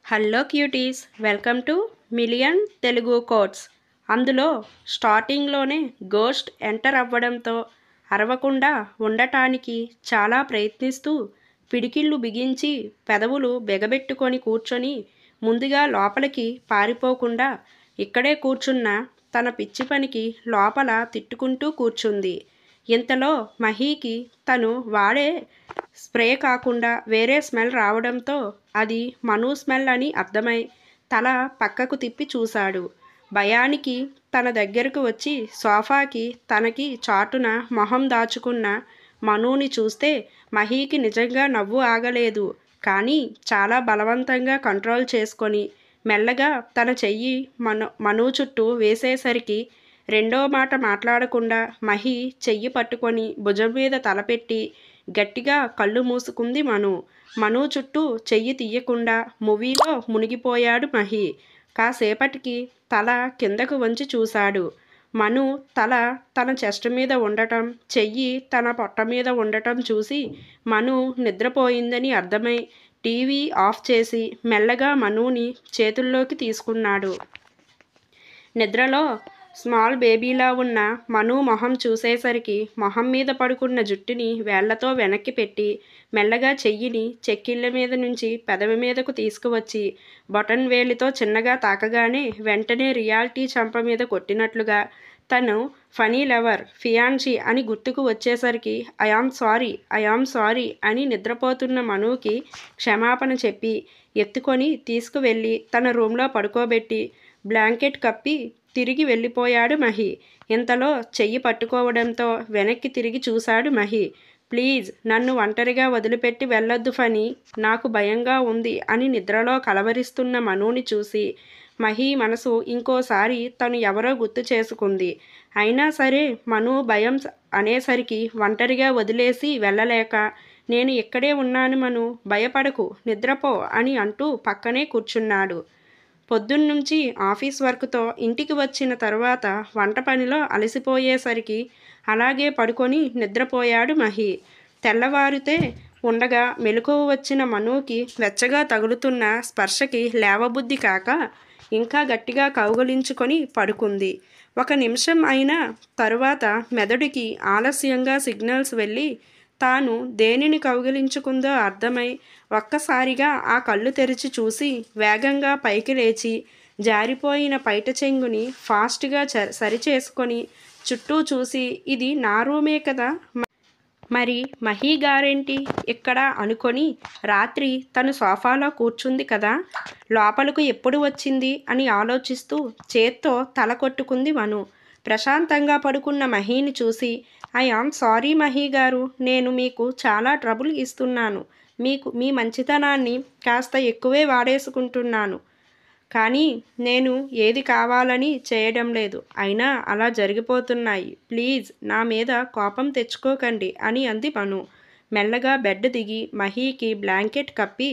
Hello cuties, welcome to million Telugu quotes. అందులో స్టార్టింగ్లోనే ghost enter అవ్వడంతో అరవకుండా ఉండటానికి చాలా ప్రయత్నిస్తూ పిడికిళ్ళు బిగించి పెదవులు బెగబెట్టుకొని కూర్చొని ముందుగా లోపలికి పారిపోకుండా ఇక్కడే కూర్చున్న తన పిచ్చి పనికి లోపల తిట్టుకుంటూ కూర్చుంది. ఇంతలో మహీకి తను వాడే స్ప్రే కాకుండా వేరే స్మెల్ రావడంతో అది మను స్మెల్ అని అర్థమై తల పక్కకు తిప్పి చూశాడు. భయానికి తన దగ్గరకు వచ్చి సోఫాకి తనకి చాటున మొహం దాచుకున్న మనుని చూస్తే మహీకి నిజంగా నవ్వు ఆగలేదు. కానీ చాలా బలవంతంగా కంట్రోల్ చేసుకొని మెల్లగా తన చెయ్యి మను చుట్టూ వేసేసరికి రెండో మాట మాట్లాడకుండా మహి చెయ్యి పట్టుకొని భుజం మీద తలపెట్టి గట్టిగా కళ్ళు మూసుకుంది మను. మను చుట్టూ చెయ్యి తీయకుండా మూవీలో మునిగిపోయాడు మహి. కాసేపటికి తల కిందకు వంచి చూశాడు. మను తల తన చెస్ట్ మీద ఉండటం, చెయ్యి తన పొట్ట మీద ఉండటం చూసి మను నిద్రపోయిందని అర్థమై టీవీ ఆఫ్ చేసి మెల్లగా మనుని చేతుల్లోకి తీసుకున్నాడు. నిద్రలో స్మాల్ బేబీలా ఉన్న మను మొహం చూసేసరికి మొహం మీద పడుకున్న జుట్టుని వేళ్లతో వెనక్కి పెట్టి మెల్లగా చెయ్యిని చెక్కిళ్ళ మీద నుంచి పెదవి మీదకు తీసుకువచ్చి బొటన్ వేలితో చిన్నగా తాకగానే వెంటనే రియాలిటీ చంప మీద కొట్టినట్లుగా తను ఫనీ లవర్ ఫియాన్షీ అని గుర్తుకు వచ్చేసరికి ఐఆమ్ సారీ అని నిద్రపోతున్న మనుకి క్షమాపణ చెప్పి ఎత్తుకొని తీసుకువెళ్ళి తన రూమ్లో పడుకోబెట్టి బ్లాంకెట్ కప్పి తిరిగి వెళ్ళిపోయాడు మహి. ఇంతలో చెయ్యి పట్టుకోవడంతో వెనక్కి తిరిగి చూశాడు మహి. ప్లీజ్ నన్ను ఒంటరిగా వదిలిపెట్టి వెళ్ళొద్దు ఫనీ, నాకు భయంగా ఉంది అని నిద్రలో కలవరిస్తున్న మనుని చూసి మహి మనసు ఇంకోసారి తను ఎవరో గుర్తు చేసుకుంది. అయినా సరే మను భయం అనేసరికి ఒంటరిగా వదిలేసి వెళ్ళలేక నేను ఇక్కడే ఉన్నాను మను, భయపడకు, నిద్రపో అని అంటూ పక్కనే కూర్చున్నాడు. పొద్దున్నుంచి ఆఫీస్ వర్క్తో ఇంటికి వచ్చిన తర్వాత వంట పనిలో అలసిపోయేసరికి అలాగే పడుకొని నిద్రపోయాడు మహి. తెల్లవారితే ఉండగా మెలకువ వచ్చిన మనుకి వెచ్చగా తగులుతున్న స్పర్శకి లేవబుద్ధి కాక ఇంకా గట్టిగా కౌగలించుకొని పడుకుంది. 1 నిమిషం అయిన తరువాత మెదడుకి ఆలస్యంగా సిగ్నల్స్ వెళ్ళి తాను దేనిని కౌగిలించుకుందో అర్థమై ఒక్కసారిగా ఆ కళ్ళు తెరిచి చూసి వేగంగా పైకి లేచి జారిపోయిన పైట చెంగుని ఫాస్ట్గా సరిచేసుకొని చుట్టూ చూసి ఇది నా రూమే కదా, మరి మహి గారేంటి ఇక్కడ అనుకొని రాత్రి తను సోఫాలో కూర్చుంది కదా, లోపలకు ఎప్పుడు వచ్చింది అని ఆలోచిస్తూ చేత్తో తల కొట్టుకుంది మను. ప్రశాంతంగా పడుకున్న మహిని చూసి ఐఆమ్ సారీ మహి గారు, నేను మీకు చాలా ట్రబుల్ ఇస్తున్నాను, మీ మంచితనాన్ని కాస్త ఎక్కువే వాడేసుకుంటున్నాను, కానీ నేను ఏది కావాలని చేయడం లేదు, అయినా అలా జరిగిపోతున్నాయి, ప్లీజ్ నా మీద కోపం తెచ్చుకోకండి అని అంది మను. మెల్లగా బెడ్ దిగి మహీకి బ్లాంకెట్ కప్పి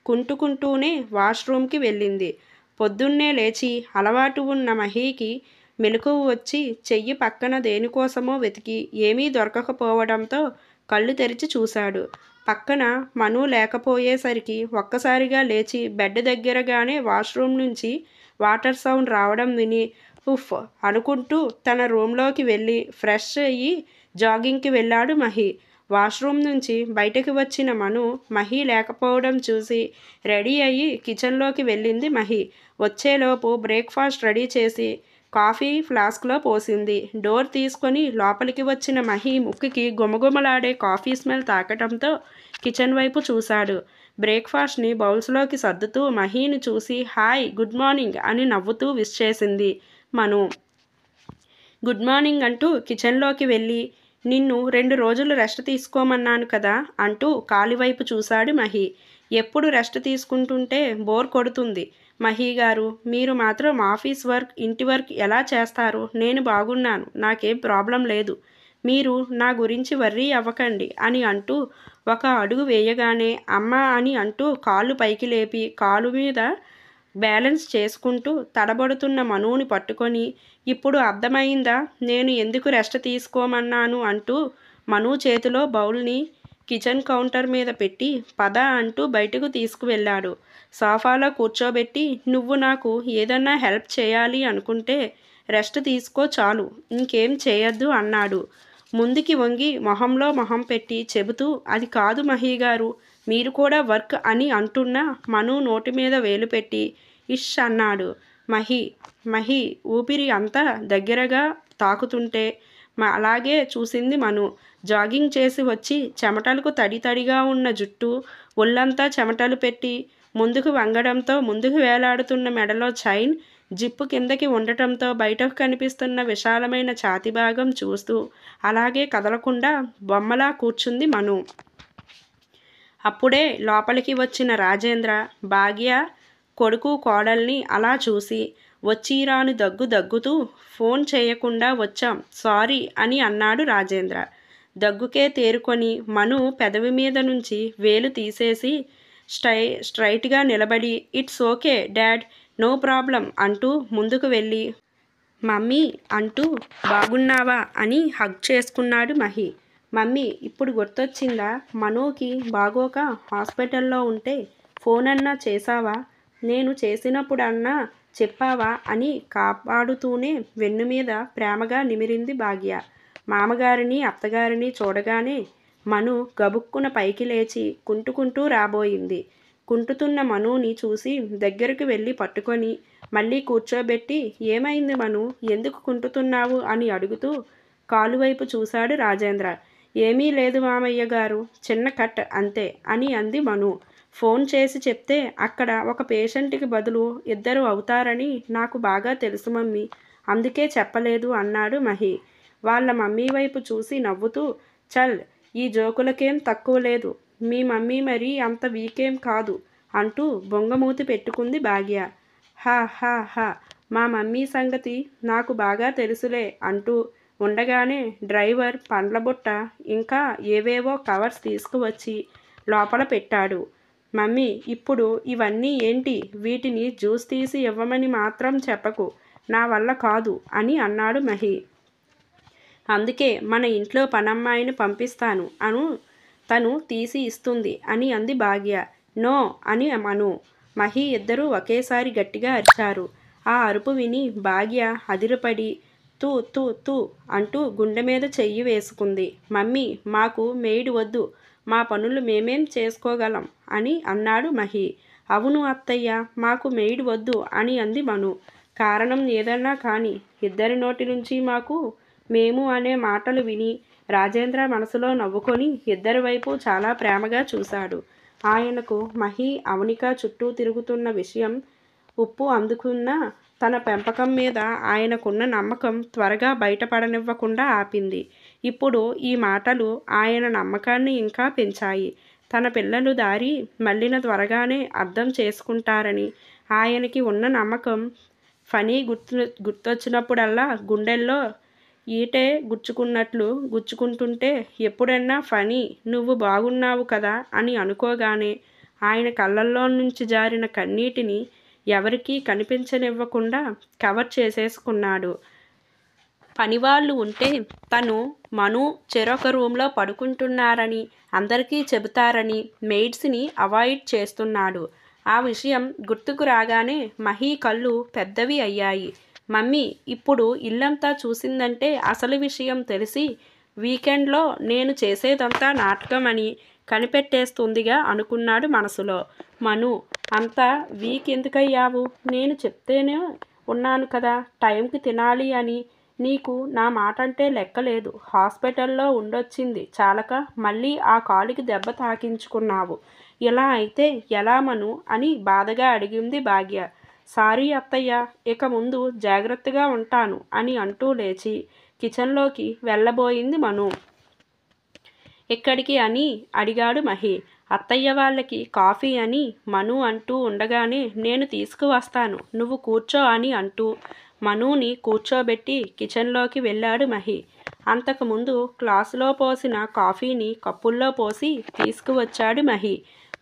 కుంటుకుంటూనే వాష్రూమ్కి వెళ్ళింది. పొద్దున్నే లేచి అలవాటు ఉన్న మహీకి మెలకువ వచ్చి చెయ్యి పక్కన దేనికోసమో వెతికి ఏమీ దొరకకపోవడంతో కళ్ళు తెరిచి చూశాడు. పక్కన మను లేకపోయేసరికి ఒక్కసారిగా లేచి బెడ్ దగ్గరగానే వాష్రూమ్ నుంచి వాటర్ సౌండ్ రావడం విని ఉఫ్ అనుకుంటూ తన రూమ్లోకి వెళ్ళి ఫ్రెష్ అయ్యి జాగింగ్కి వెళ్ళాడు మహి. వాష్రూమ్ నుంచి బయటకు వచ్చిన మను మహి లేకపోవడం చూసి రెడీ అయ్యి కిచెన్లోకి వెళ్ళింది మహి. వచ్చేలోపు బ్రేక్ఫాస్ట్ రెడీ చేసి కాఫీ ఫ్లాస్క్లో పోసింది. డోర్ తీసుకొని లోపలికి వచ్చిన మహి ముక్కుకి గుమగుమలాడే కాఫీ స్మెల్ తాకటంతో కిచెన్ వైపు చూశాడు. బ్రేక్ఫాస్ట్ని బౌల్స్లోకి సర్దుతూ మహిని చూసి హాయ్ గుడ్ మార్నింగ్ అని నవ్వుతూ విష్ చేసింది మను. గుడ్ మార్నింగ్ అంటూ కిచెన్లోకి వెళ్ళి నిన్ను 2 రోజులు రెస్ట్ తీసుకోమన్నాను కదా అంటూ కాలి వైపు చూశాడు మహి. ఎప్పుడు రెస్ట్ తీసుకుంటుంటే బోర్ కొడుతుంది మహి గారు, మీరు మాత్రం ఆఫీస్ వర్క్ ఇంటి వర్క్ ఎలా చేస్తారు, నేను బాగున్నాను, నాకేం ప్రాబ్లం లేదు, మీరు నా గురించి వర్రీ అవ్వకండి అని అంటూ ఒక అడుగు వేయగానే అమ్మా అని అంటూ కాళ్ళు పైకి లేపి కాలు మీద బ్యాలెన్స్ చేసుకుంటూ తడబడుతున్న మనుని పట్టుకొని ఇప్పుడు అర్థమైందా నేను ఎందుకు రెస్ట్ తీసుకోమన్నాను అంటూ మను చేతిలో బౌల్ని కిచెన్ కౌంటర్ మీద పెట్టి పద అంటూ బయటకు తీసుకువెళ్ళాడు. సోఫాలో కూర్చోబెట్టి నువ్వు నాకు ఏదన్నా హెల్ప్ చేయాలి అనుకుంటే రెస్ట్ తీసుకో చాలు, ఇంకేం చేయొద్దు అన్నాడు. ముందుకి వంగి మొహంలో మొహం పెట్టి చెబుతూ అది కాదు మహీగారు, మీరు కూడా వర్క్ అని అంటున్నా మను నోటి మీద వేలు పెట్టి ఇష్ అన్నాడు. మహి ఊపిరి అంతా దగ్గరగా తాకుతుంటే అలాగే చూసింది మను. జాగింగ్ చేసి వచ్చి చెమటలకు తడి తడిగా ఉన్న జుట్టు, ఒళ్ళంతా చెమటలు పెట్టి ముందుకు వంగడంతో ముందుకు వేలాడుతున్న మెడలో చైన్ జిప్పు కిందకి ఉండటంతో బయటకు కనిపిస్తున్న విశాలమైన ఛాతి భాగం చూస్తూ అలాగే కదలకుండా బొమ్మలా కూర్చుంది మను. అప్పుడే లోపలికి వచ్చిన రాజేంద్ర భాగ్య కొడుకు కోడల్ని అలా చూసి వచ్చిరాను దగ్గుతూ ఫోన్ చేయకుండా వచ్చాం సారీ అని అన్నాడు రాజేంద్ర. దగ్గుకే తేరుకొని మను పెదవి మీద నుంచి వేలు తీసేసి స్ట్రైట్గా నిలబడి it's okay dad, no problem అంటూ ముందుకు వెళ్ళి మమ్మీ అంటూ బాగున్నావా అని హగ్ చేసుకున్నాడు మహి. మమ్మీ ఇప్పుడు గుర్తొచ్చిందా, మనోకి బాగోక హాస్పిటల్లో ఉంటే ఫోన్ అన్నా చేసావా, నేను చేసినప్పుడన్నా చెప్పావా అని కాపాడుతూనే వెన్ను మీద ప్రేమగా నిమిరింది భాగ్య. మామగారిని అత్తగారిని చూడగానే మను గబుక్కున పైకి లేచి కుంటుకుంటూ రాబోయింది. కుంటుతున్న మనుని చూసి దగ్గరికి వెళ్ళి పట్టుకొని మళ్ళీ కూర్చోబెట్టి ఏమైంది మను, ఎందుకు కుంటుతున్నావు అని అడుగుతూ కాలువైపు చూశాడు రాజేంద్ర. ఏమీ లేదు మామయ్య గారు, చిన్న కట్ అంతే అని అంది మను. ఫోన్ చేసి చెప్తే అక్కడ ఒక పేషెంట్కి బదులు ఇద్దరు అవుతారని నాకు బాగా తెలుసు మమ్మీ, అందుకే చెప్పలేదు అన్నాడు మహి. వాళ్ళ మమ్మీ వైపు చూసి నవ్వుతూ చల్, ఈ జోకులకేం తక్కువ లేదు, మీ మమ్మీ మరీ అంత వీకేం కాదు అంటూ బొంగమూతి పెట్టుకుంది భాగ్య. హా హా హా, మా మమ్మీ సంగతి నాకు బాగా తెలుసులే అంటూ ఉండగానే డ్రైవర్ పండ్ల బుట్ట ఇంకా ఏవేవో కవర్స్ తీసుకువచ్చి లోపల పెట్టాడు. మమ్మీ ఇప్పుడు ఇవన్నీ ఏంటి, వీటిని జ్యూస్ తీసి ఇవ్వమని మాత్రం చెప్పకు, నా వల్ల కాదు అని అన్నాడు మహి. అందుకే మన ఇంట్లో పనమ్మాయిని పంపిస్తాను తను తీసి ఇస్తుంది అని అంది భాగ్య. నో అని మను మహి ఇద్దరూ ఒకేసారి గట్టిగా అరిచారు. ఆ అరుపు విని భాగ్య అదిరిపడి తూ తూ తూ అంటూ గుండె మీద చెయ్యి వేసుకుంది. మమ్మీ మాకు మెయిడ్ వద్దు, మా పనులు మేమేం చేసుకోగలం అని అన్నాడు మహి. అవును అత్తయ్య, మాకు మెయిడ్ వద్దు అని అంది మను. కారణం ఏదన్నా కానీ ఇద్దరి నోటి నుంచి మేము అనే మాటలు విని రాజేంద్ర మనసులో నవ్వుకొని ఇద్దరి వైపు చాలా ప్రేమగా చూశాడు. ఆయనకు మహి అవనిక చుట్టూ తిరుగుతున్న విషయం ఉప్పు అందుకున్న తన పెంపకం మీద ఆయనకున్న నమ్మకం త్వరగా బయటపడనివ్వకుండా ఆపింది. ఇప్పుడు ఈ మాటలు ఆయన నమ్మకాన్ని ఇంకా పెంచాయి. తన పిల్లలు దారి మళ్ళిన త్వరగానే అర్థం చేసుకుంటారని ఆయనకి ఉన్న నమ్మకం. ఫనీ గుర్తొచ్చినప్పుడల్లా గుండెల్లో ఈటే గుచ్చుకున్నట్లు గుచ్చుకుంటుంటే ఎప్పుడన్నా ఫనీ నువ్వు బాగున్నావు కదా అని అనుకోగానే ఆయన కళ్ళల్లో నుంచి జారిన కన్నీటిని ఎవరికీ కనిపించనివ్వకుండా కవర్ చేసేసుకున్నాడు. పనివాళ్ళు ఉంటే తను మను చెరొక రూమ్లో పడుకుంటున్నారని అందరికీ చెబుతారని మెయిడ్స్ని అవాయిడ్ చేస్తున్నాడు. ఆ విషయం గుర్తుకు రాగానే మహి కళ్ళు పెద్దవి అయ్యాయి. మమ్మీ ఇప్పుడు ఇల్లంతా చూసిందంటే అసలు విషయం తెలిసి వీకెండ్లో నేను చేసేదంతా నాటకం అని కనిపెట్టేస్తుందిగా అనుకున్నాడు మనసులో. మను అంత వీక్ ఎందుకయ్యావు, నేను చెప్తేనే ఉన్నాను కదా టైంకి తినాలి అని, నీకు నా మాట అంటే లెక్కలేదు, హాస్పిటల్లో ఉండొచ్చింది చాలక మళ్ళీ ఆ కాలుకి దెబ్బ తాకించుకున్నావు, ఇలా అయితే ఎలా మను అని బాధగా అడిగింది భాగ్య. సారీ అత్తయ్య, ఇక ముందు జాగ్రత్తగా ఉంటాను అని అంటూ లేచి కిచెన్లోకి వెళ్ళబోయింది మను. ఎక్కడికి అని అడిగాడు మహి. అత్తయ్య వాళ్ళకి కాఫీ అని మను అంటూ ఉండగానే నేను తీసుకువస్తాను, నువ్వు కూర్చో అని అంటూ మనుని కూర్చోబెట్టి కిచెన్లోకి వెళ్ళాడు మహి. అంతకుముందు గ్లాసులో పోసిన కాఫీని కప్పుల్లో పోసి తీసుకువచ్చాడు మహి.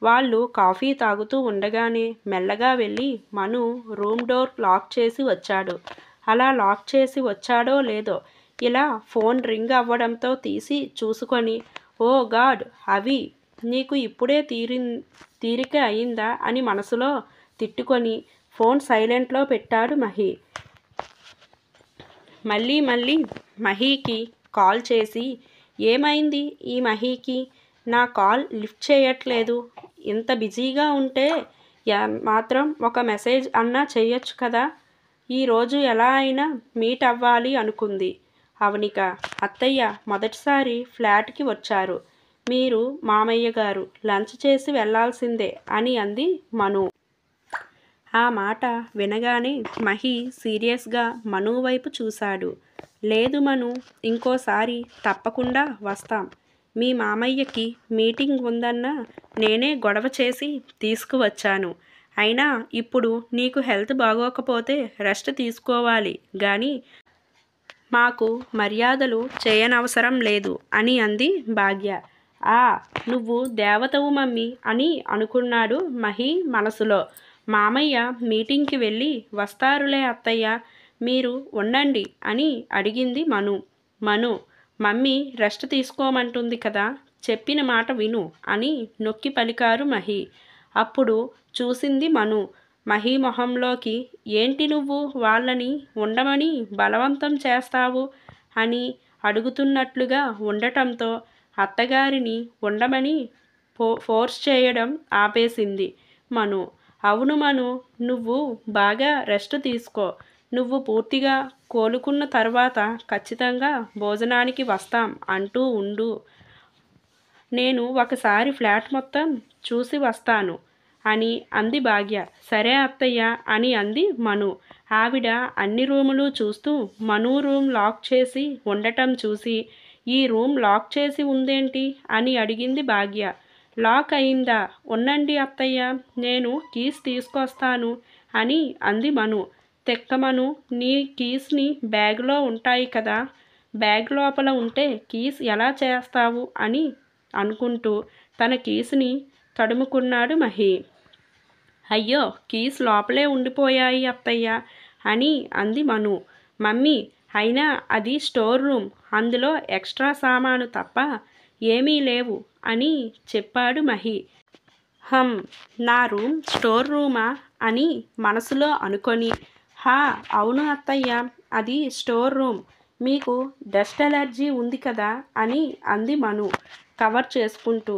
వాళ్ళు కాఫీ తాగుతూ ఉండగానే మెల్లగా వెళ్ళి మను రూమ్ డోర్ లాక్ చేసి వచ్చాడు. అలా లాక్ చేసి వచ్చాడో లేదో ఇలా ఫోన్ రింగ్ అవ్వడంతో తీసి చూసుకొని ఓ గాడ్, అవి నీకు ఇప్పుడే తీరిక అయిందా అని మనసులో తిట్టుకొని ఫోన్ సైలెంట్లో పెట్టాడు మహి. మళ్ళీ మహీకి కాల్ చేసి, ఏమైంది ఈ మహీకి? నా కాల్ లిఫ్ట్ చేయట్లేదు. ఇంత బిజీగా ఉంటే మాత్రం ఒక మెసేజ్ అన్నా చేయొచ్చు కదా. ఈరోజు ఎలా అయినా మీట్ అవ్వాలి అనుకుంది అవనిక. అత్తయ్య మొదటిసారి ఫ్లాట్కి వచ్చారు. మీరు మామయ్య గారు లంచ్ చేసి వెళ్ళాల్సిందే అని అంది మను. ఆ మాట వినగానే మహి సీరియస్గా మను వైపు చూశాడు. లేదు మను, ఇంకోసారి తప్పకుండా వస్తాం. మీ మామయ్యకి మీటింగ్ ఉందన్నా నేనే గొడవ చేసి తీసుకువచ్చాను. అయినా ఇప్పుడు నీకు హెల్త్ బాగోకపోతే రెస్ట్ తీసుకోవాలి గాని మాకు మర్యాదలు చేయనవసరం లేదు అని అంది భాగ్య. నువ్వు దేవతవు మమ్మీ అని అనుకున్నాడు మహి మనసులో. మామయ్య మీటింగ్కి వెళ్ళి వస్తారులే అత్తయ్య, మీరు ఉండండి అని అడిగింది మను. మమ్మీ రెస్ట్ తీసుకోమంటుంది కదా, చెప్పిన మాట విను అని నొక్కి పలికారు మహి. అప్పుడు చూసింది మను మహి మొహంలోకి. ఏంటి నువ్వు వాళ్ళని ఉండమని బలవంతం చేస్తావు అని అడుగుతున్నట్లుగా ఉండటంతో అత్తగారిని ఉండమని ఫోర్స్ చేయడం ఆపేసింది మను. అవును మను, నువ్వు బాగా రెస్ట్ తీసుకో. నువ్వు పూర్తిగా కోలుకున్న తర్వాత ఖచ్చితంగా భోజనానికి వస్తాం అంటూ ఉండు. నేను ఒకసారి ఫ్లాట్ మొత్తం చూసి వస్తాను అని అంది భాగ్య. సరే అత్తయ్య అని అంది మను. ఆవిడ అన్ని రూములు చూస్తూ మను రూమ్ లాక్ చేసి ఉండటం చూసి, ఈ రూమ్ లాక్ చేసి ఉందేంటి అని అడిగింది భాగ్య. లాక్ అయిందా? ఉండండి అత్తయ్య, నేను కీస్ తీసుకొస్తాను అని అంది మను. తెక్కమను, నీ కీస్ని బ్యాగ్లో ఉంటాయి కదా, బ్యాగ్ లోపల ఉంటే కీస్ ఎలా చేస్తావు అని అనుకుంటూ తన కీస్ని తడుముకున్నాడు మహి. అయ్యో, కీస్ లోపలే ఉండిపోయాయి అత్తయ్య అని అంది మను. మమ్మీ, అయినా అది స్టోర్ రూమ్, అందులో ఎక్స్ట్రా సామాను తప్ప ఏమీ లేవు అని చెప్పాడు మహి. నా రూమ్ స్టోర్ రూమా అని మనసులో అనుకొని, అవును అత్తయ్య, అది స్టోర్ రూమ్. మీకు డస్ట్ ఎలర్జీ ఉంది కదా అని అంది మను కవర్ చేసుకుంటూ.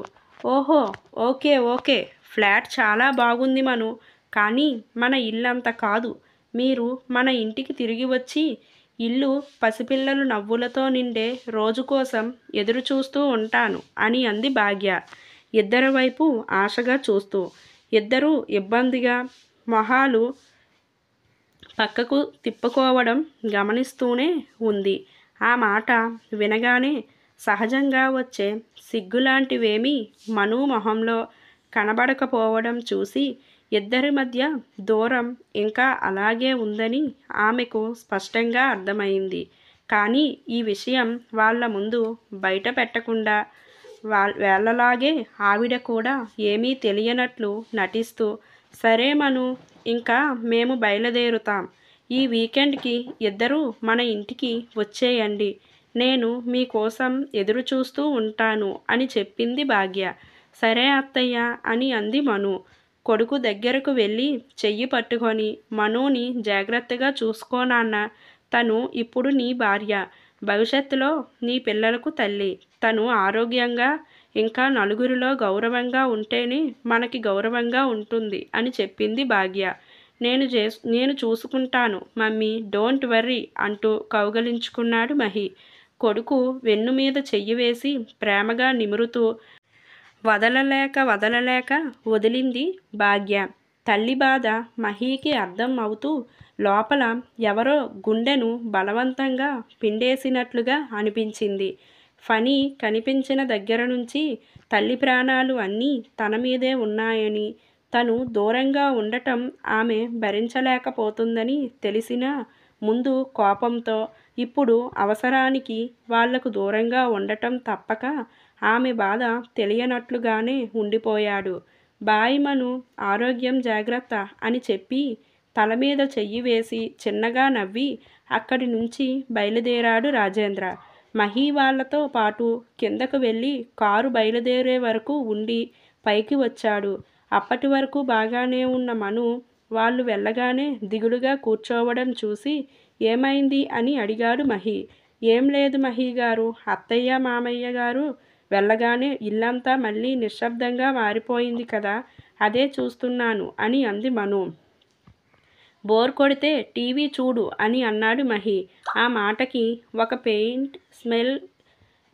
ఓహో, ఓకే, ఫ్లాట్ చాలా బాగుంది మను, కానీ మన ఇల్లంత కాదు. మీరు మన ఇంటికి తిరిగి వచ్చి ఇల్లు పసిపిల్లలు నవ్వులతో నిండే రోజు కోసం ఎదురు చూస్తూ ఉంటాను అని అంది భాగ్య ఇద్దరి వైపు ఆశగా చూస్తూ. ఇద్దరూ ఇబ్బందిగా మొహాలు పక్కకు తిప్పుకోవడం గమనిస్తూనే ఉంది. ఆ మాట వినగానే సహజంగా వచ్చే సిగ్గులాంటివేమీ మను మొహంలో కనబడకపోవడం చూసి ఇద్దరి మధ్య దూరం ఇంకా అలాగే ఉందని ఆమెకు స్పష్టంగా అర్థమైంది. కానీ ఈ విషయం వాళ్ళ ముందు బయట పెట్టకుండా వేళ్ళలాగే ఆవిడ కూడా ఏమీ తెలియనట్లు నటిస్తూ, సరే మను, ఇంకా మేము బయలుదేరుతాం. ఈ వీకెండ్కి ఇద్దరూ మన ఇంటికి వచ్చేయండి. నేను మీకోసం ఎదురు చూస్తూ ఉంటాను అని చెప్పింది భాగ్య. సరే అత్తయ్య అని అంది మను. కొడుకు దగ్గరకు వెళ్ళి చెయ్యి పట్టుకొని, మనుని జాగ్రత్తగా చూసుకోనాన్న. తను ఇప్పుడు నీ భార్య, భవిష్యత్తులో నీ పిల్లలకు తల్లి. తను ఆరోగ్యంగా ఇంకా నలుగురిలో గౌరవంగా ఉంటేనే మనకి గౌరవంగా ఉంటుంది అని చెప్పింది భాగ్య. నేను చూసుకుంటాను మమ్మీ, డోంట్ వర్రీ అంటూ కౌగలించుకున్నాడు మహి. కొడుకు వెన్ను మీద చెయ్యి వేసి ప్రేమగా నిమురుతూ వదలలేక వదిలింది భాగ్య. తల్లి బాధ మహీకి అర్థం అవుతూ లోపల ఎవరో గుండెను బలవంతంగా పిండేసినట్లుగా అనిపించింది. ఫణి కనిపించిన దగ్గర నుంచి తల్లి ప్రాణాలు అన్నీ తన మీదే ఉన్నాయని, తను దూరంగా ఉండటం ఆమె భరించలేకపోతుందని తెలిసినా ముందు కోపంతో, ఇప్పుడు అవసరానికి వాళ్లకు దూరంగా ఉండటం తప్పక ఆమె బాధ తెలియనట్లుగానే ఉండిపోయాడు. బాయ్ మను, ఆరోగ్యం జాగ్రత్త అని చెప్పి తల మీద చెయ్యి వేసి చిన్నగా నవ్వి అక్కడి నుంచి బయలుదేరాడు రాజేంద్ర. మహి వాళ్ళతో పాటు కిందకు వెళ్ళి కారు బయలుదేరే వరకు ఉండి పైకి వచ్చాడు. అప్పటి వరకు బాగానే ఉన్న మను వాళ్ళు వెళ్ళగానే దిగులుగా కూర్చోవడం చూసి ఏమైంది అని అడిగాడు మహి. ఏం లేదు మహి గారు, అత్తయ్య మామయ్య గారు వెళ్ళగానే ఇల్లంతా మళ్ళీ నిశ్శబ్దంగా మారిపోయింది కదా, అదే చూస్తున్నాను అని అంది మను. బోర్ కొడితే టీవీ చూడు అని అన్నాడు మహి. ఆ మాటకి ఒక పెయింట్ స్మెల్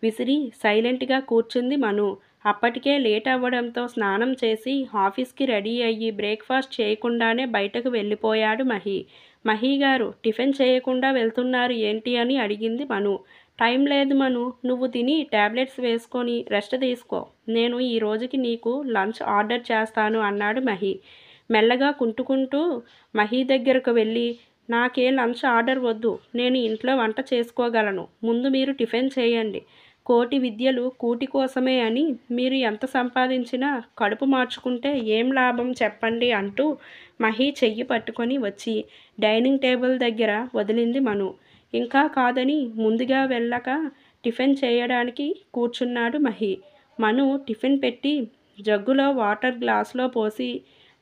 విసిరి సైలెంట్గా కూర్చుంది మను. అప్పటికే లేట్ అవ్వడంతో స్నానం చేసి ఆఫీస్కి రెడీ అయ్యి బ్రేక్ఫాస్ట్ చేయకుండానే బయటకు వెళ్ళిపోయాడు మహి. మహి గారు టిఫిన్ చేయకుండా వెళ్తున్నారు ఏంటి అని అడిగింది మను. టైం లేదు మను, నువ్వు తిని టాబ్లెట్స్ వేసుకొని రెస్ట్ తీసుకో, నేను ఈ రోజుకి నీకు లంచ్ ఆర్డర్ చేస్తాను అన్నాడు మహి. మెల్లగా కుంటుకుంటూ మహి దగ్గరకు వెళ్ళి, నాకే లంచ్ ఆర్డర్ వద్దు, నేను ఇంట్లో వంట చేసుకోగలను, ముందు మీరు టిఫిన్ చేయండి. కోటి విద్యలు కూటి కోసమే అని మీరు ఎంత సంపాదించినా కడుపు మార్చుకుంటే ఏం లాభం చెప్పండి అంటూ మహి చెయ్యి పట్టుకొని వచ్చి డైనింగ్ టేబుల్ దగ్గర వదిలింది మను. ఇంకా కాదని ముందుగా వెళ్ళక టిఫిన్ చేయడానికి కూర్చున్నాడు మహి. మను టిఫిన్ పెట్టి జగ్గులో వాటర్ గ్లాసులో పోసి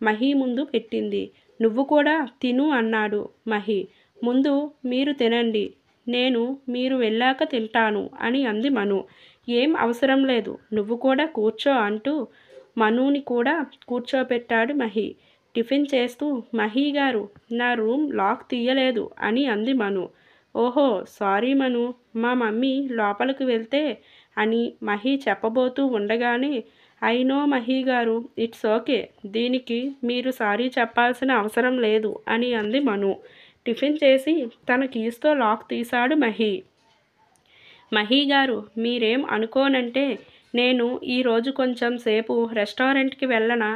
మహి ముందు పెట్టింది. నువ్వు కూడా తిను అన్నాడు మహి. ముందు మీరు తినండి, నేను మీరు వెళ్ళాక తింటాను అని అంది మను. ఏం అవసరం లేదు, నువ్వు కూడా కూర్చో అంటూ మనుని కూడా కూర్చోపెట్టాడు మహి. టిఫిన్ చేస్తూ మహి గారు నా రూమ్ లాక్ తీయలేదు అని అంది మను. ఓహో సారీ మను, మా మమ్మీ లోపలికి వెళ్తే అని మహి చెప్పబోతూ ఉండగానే ఐ నో మహి గారు, ఇట్స్ ఓకే, దీనికి మీరు సారీ చెప్పాల్సిన అవసరం లేదు అని అంది మను. టిఫిన్ చేసి తన కీస్తో లాక్ తీశాడు మహి. మహి గారు మీరేం అనుకోనంటే నేను ఈరోజు కొంచెం సేపు రెస్టారెంట్కి వెళ్ళనా,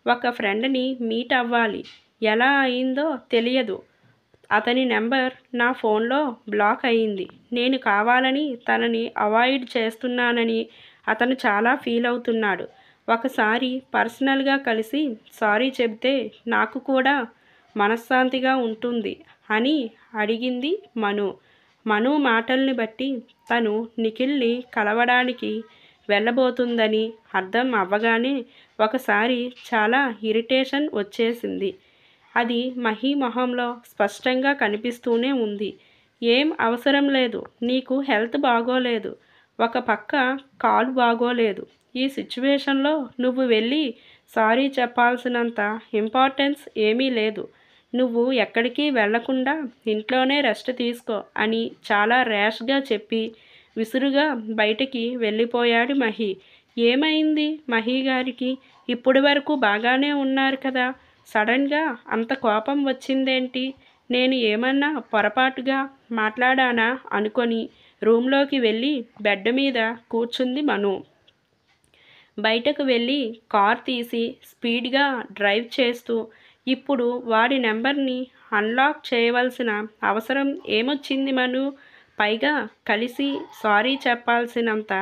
ఒక ఫ్రెండ్ని మీట్ అవ్వాలి, ఎలా అయిందో తెలియదు, అతని నెంబర్ నా ఫోన్లో బ్లాక్ అయింది, నేను కావాలని తనని అవాయిడ్ చేస్తున్నానని అతను చాలా ఫీల్ అవుతున్నాడు, ఒకసారి పర్సనల్గా కలిసి సారీ చెబితే నాకు కూడా మనశ్శాంతిగా ఉంటుంది అని అడిగింది మను. మను మాటల్ని బట్టి తను నిఖిల్ని కలవడానికి వెళ్ళబోతుందని అర్థం అవ్వగానే ఒకసారి చాలా ఇరిటేషన్ వచ్చేసింది. అది మహి మొహంలో స్పష్టంగా కనిపిస్తూనే ఉంది. ఏం అవసరం లేదు, నీకు హెల్త్ బాగోలేదు, ఒక పక్క కాలు బాగోలేదు, ఈ సిచ్యువేషన్లో నువ్వు వెళ్ళి సారీ చెప్పాల్సినంత ఇంపార్టెన్స్ ఏమీ లేదు, నువ్వు ఎక్కడికి వెళ్లకుండా ఇంట్లోనే రెస్ట్ తీసుకో అని చాలా ర్యాష్గా చెప్పి విసురుగా బయటికి వెళ్ళిపోయాడు మహి. ఏమైంది మహి గారికి, ఇప్పటి వరకు బాగానే ఉన్నారు కదా, సడన్గా అంత కోపం వచ్చిందేంటి, నేను ఏమన్నా పొరపాటుగా మాట్లాడానా అనుకొని రూమ్లోకి వెళ్ళి బెడ్ మీద కూర్చుంది మను. బయటకు వెళ్ళి కార్ తీసి స్పీడ్గా డ్రైవ్ చేస్తూ ఇప్పుడు వాడి నెంబర్ని అన్లాక్ చేయవలసిన అవసరం ఏమొచ్చింది మను, పైగా కలిసి సారీ చెప్పాల్సినంత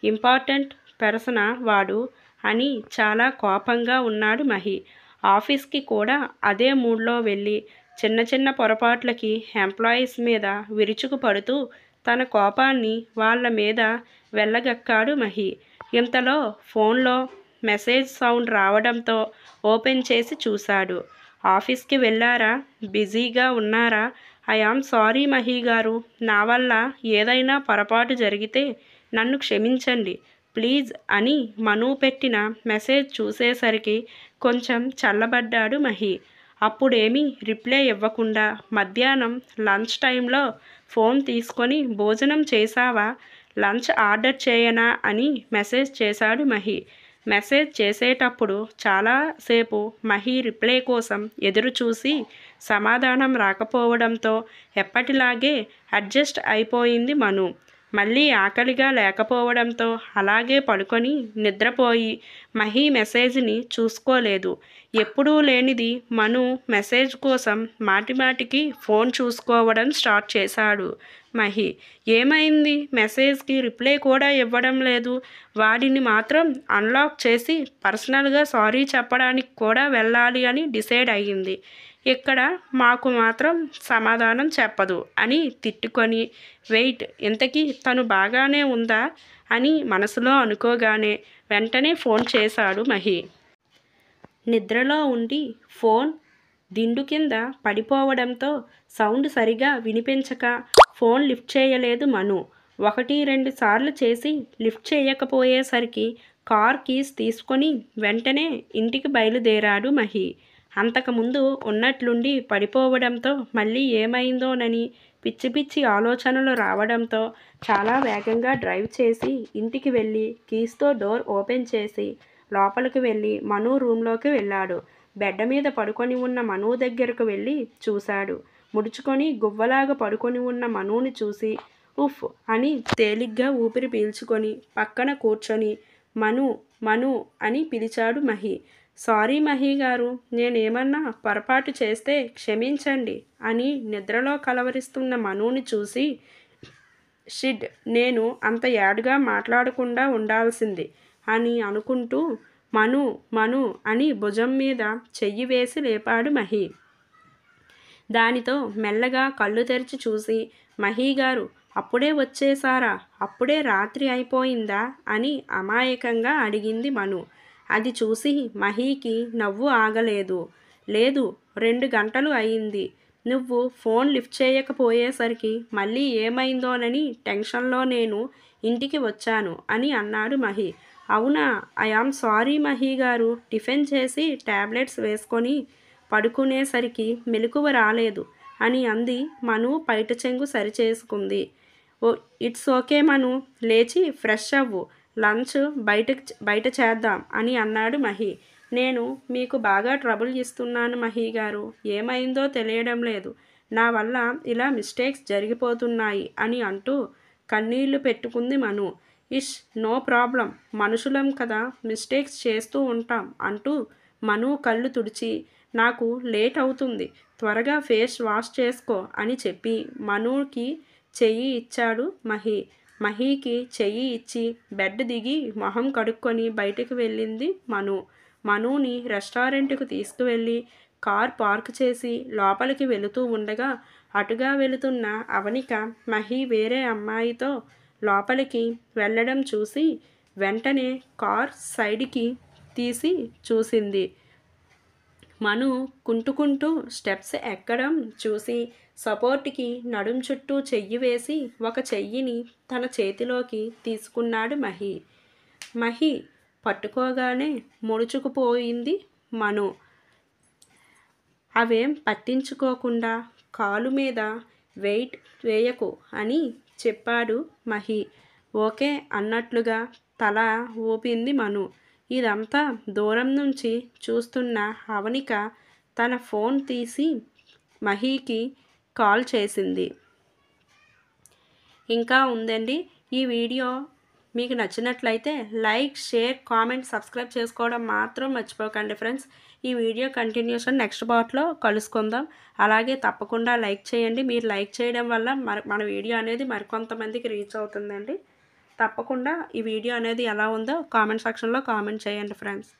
ఇంపార్టెంట్ పర్సనా వాడు అని చాలా కోపంగా ఉన్నాడు మహి. ఆఫీస్కి కూడా అదే మూడ్లో వెళ్ళి చిన్న చిన్న పొరపాట్లకి ఎంప్లాయీస్ మీద విరుచుకు పడుతూ తన కోపాన్ని వాళ్ళ మీద వెళ్ళగక్కాడు మహి. ఇంతలో ఫోన్లో మెసేజ్ సౌండ్ రావడంతో ఓపెన్ చేసి చూశాడు. ఆఫీస్కి వెళ్ళారా, బిజీగా ఉన్నారా, ఐ ఆమ్ సారీ మహి గారు, నా వల్ల ఏదైనా పొరపాటు జరిగితే నన్ను క్షమించండి ప్లీజ్ అని మను పెట్టిన మెసేజ్ చూసేసరికి కొంచెం చల్లబడ్డాడు మహి. అప్పుడేమీ రిప్లై ఇవ్వకుండా మధ్యాహ్నం లంచ్ టైంలో ఫోన్ తీసుకొని భోజనం చేశావా, లంచ్ ఆర్డర్ చేయనా అని మెసేజ్ చేశాడు మహి. మెసేజ్ చేసేటప్పుడు చాలాసేపు మహి రిప్లై కోసం ఎదురు చూసి సమాధానం రాకపోవడంతో ఎప్పటిలాగే అడ్జస్ట్ అయిపోయింది మను. మళ్ళీ ఆకలిగా లేకపోవడంతో అలాగే పడుకొని నిద్రపోయి మహి మెసేజ్ని చూసుకోలేదు. ఎప్పుడూ లేనిది మను మెసేజ్ కోసం మాటిమాటికి ఫోన్ చూసుకోవడం స్టార్ట్ చేశాడు. మహి. ఏమైంది? మెసేజ్కి రిప్లై కూడా ఇవ్వడం లేదు. వాడిని మాత్రం అన్లాక్ చేసి పర్సనల్గా సారీ చెప్పడానికి కూడా వెళ్ళాలి అని డిసైడ్ అయ్యింది. ఇక్కడ మాకు మాత్రం సమాధానం చెప్పదు అని తిట్టుకొని, వెయిట్, ఇంతకీ తను బాగానే ఉందా అని మనసులో అనుకోగానే వెంటనే ఫోన్ చేశాడు మహి. నిద్రలో ఉండి ఫోన్ దిండు కింద పడిపోవడంతో సౌండ్ సరిగా వినిపించక ఫోన్ లిఫ్ట్ చేయలేదు మను. 1-2 సార్లు చేసి లిఫ్ట్ చేయకపోయేసరికి కార్ కీస్ తీసుకొని వెంటనే ఇంటికి బయలుదేరాడు మహి. అంతకుముందు ఉన్నట్లుండి పడిపోవడంతో మళ్ళీ ఏమైందోనని పిచ్చి పిచ్చి ఆలోచనలు రావడంతో చాలా వేగంగా డ్రైవ్ చేసి ఇంటికి వెళ్ళి కీస్తో డోర్ ఓపెన్ చేసి లోపలికి వెళ్ళి మను రూమ్లోకి వెళ్ళాడు. బెడ్ మీద పడుకొని ఉన్న మను దగ్గరకు వెళ్ళి చూశాడు. ముడుచుకొని గువ్వలాగా పడుకొని ఉన్న మనుని చూసి ఉఫ్ అని తేలిగ్గా ఊపిరి పీల్చుకొని పక్కన కూర్చొని మను మను అని పిలిచాడు మహి. సారీ మహి గారు, నేనేమన్నా పొరపాటు చేస్తే క్షమించండి అని నిద్రలో కలవరిస్తున్న మనుని చూసి షిడ్, నేను అంత యాడ్గా మాట్లాడకుండా ఉండాల్సింది అని అనుకుంటూ మను మను అని భుజం మీద చెయ్యి వేసి లేపాడు మహి. దానితో మెల్లగా కళ్ళు తెరిచి చూసి మహి గారు అప్పుడే వచ్చేసారా? అప్పుడే రాత్రి అయిపోయిందా అని అమాయకంగా అడిగింది మను. అది చూసి మహీకి నవ్వు ఆగలేదు. లేదు, 2 గంటలు అయింది. నువ్వు ఫోన్ లిఫ్ట్ చేయకపోయేసరికి మళ్ళీ ఏమైందోనని టెన్షన్లో నేను ఇంటికి వచ్చాను అని అన్నాడు మహి. అవునా? ఐఆమ్ సారీ మహి గారు, టిఫిన్ చేసి టాబ్లెట్స్ వేసుకొని పడుకునేసరికి మెలకువ రాలేదు అని అంది మను. పైట చెంగు సరిచేసుకుంది. ఓ ఇట్స్ ఓకే మను, లేచి ఫ్రెష్ అవ్వు, లంచ్ బయట చేద్దాం అని అన్నాడు మహి. నేను మీకు బాగా ట్రబుల్ ఇస్తున్నాను మహి గారు, ఏమైందో తెలియడం లేదు, నా వల్ల ఇలా మిస్టేక్స్ జరిగిపోతున్నాయి అని అంటూ కన్నీళ్లు పెట్టుకుంది మను. ఇష్, నో ప్రాబ్లం, మనుషులం కదా, మిస్టేక్స్ చేస్తూ ఉంటాం అంటూ మను కళ్ళు తుడిచి నాకు లేట్ అవుతుంది, త్వరగా ఫేస్ వాష్ చేసుకో అని చెప్పి మనుకి చెయ్యి ఇచ్చాడు మహి. మహీకి చెయ్యి ఇచ్చి బెడ్ దిగి మొహం కడుక్కొని బయటకు వెళ్ళింది మను. మనుని రెస్టారెంట్కు తీసుకువెళ్ళి కార్ పార్క్ చేసి లోపలికి వెళుతూ ఉండగా అటుగా వెళుతున్న అవనిక మహి వేరే అమ్మాయితో లోపలికి వెళ్ళడం చూసి వెంటనే కార్ సైడ్కి తీసి చూసింది. మను కుంటుకుంటూ స్టెప్స్ ఎక్కడం చూసి సపోర్ట్కి నడుం చుట్టూ చెయ్యి వేసి ఒక చెయ్యిని తన చేతిలోకి తీసుకున్నాడు మహి. మహి పట్టుకోగానే ముడుచుకుపోయింది మను. అవేం పట్టించుకోకుండా కాలు మీద వెయిట్ వేయకు అని చెప్పాడు మహి. ఓకే అన్నట్లుగా తల ఊపింది మను. ఇదంతా దూరం నుంచి చూస్తున్న అవనిక తన ఫోన్ తీసి మహీకి కాల్ చేసింది. ఇంకా ఉందండి. ఈ వీడియో మీకు నచ్చినట్లయితే లైక్, షేర్, కామెంట్, సబ్స్క్రైబ్ చేసుకోవడం మాత్రం మర్చిపోకండి ఫ్రెండ్స్. ఈ వీడియో కంటిన్యూషన్ నెక్స్ట్ పార్ట్లో కలుసుకుందాం. అలాగే తప్పకుండా లైక్ చేయండి. మీరు లైక్ చేయడం వల్ల మన వీడియో అనేది మరికొంతమందికి రీచ్ అవుతుందండి. తప్పకుండా ఈ వీడియో అనేది ఎలా ఉందో కామెంట్ సెక్షన్లో కామెంట్ చేయండి ఫ్రెండ్స్.